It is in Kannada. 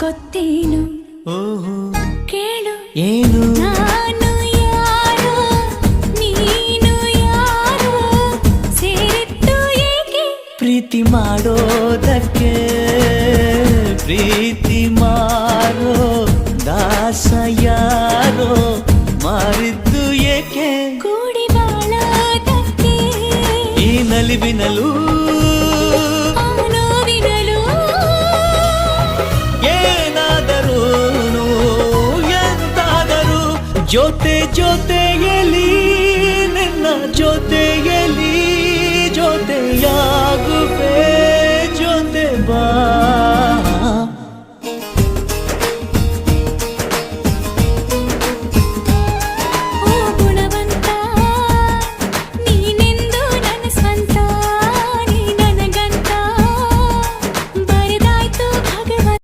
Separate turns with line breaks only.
ಗೊತ್ತೇನು
ಓಹೋ
ಕೇಳು
ಏನು
ನಾನು ಯಾರೋ ನೀನು ಯಾರೋ ಸೇರಿದ್ದು ಏಕೆ
ಪ್ರೀತಿ ಮಾಡೋದಕ್ಕೆ ಪ್ರೀತಿ ಮಾರೋ ದಾಸ ಯಾರೋ ಮಾರಿದ್ದು ಏಕೆ
ಕೂಡಿ ಬಾಳೋದಕ್ಕೆ
ಈ ನಲಿವಿನಲು
ಆ ನೋವಿನಲು
ಏನಾದರೂ ಎಂತಾದರೂ ಜೊತೆಯಲ್ಲಿ ನಿನ್ನ ಜೊತೆಯಲ್ಲಿ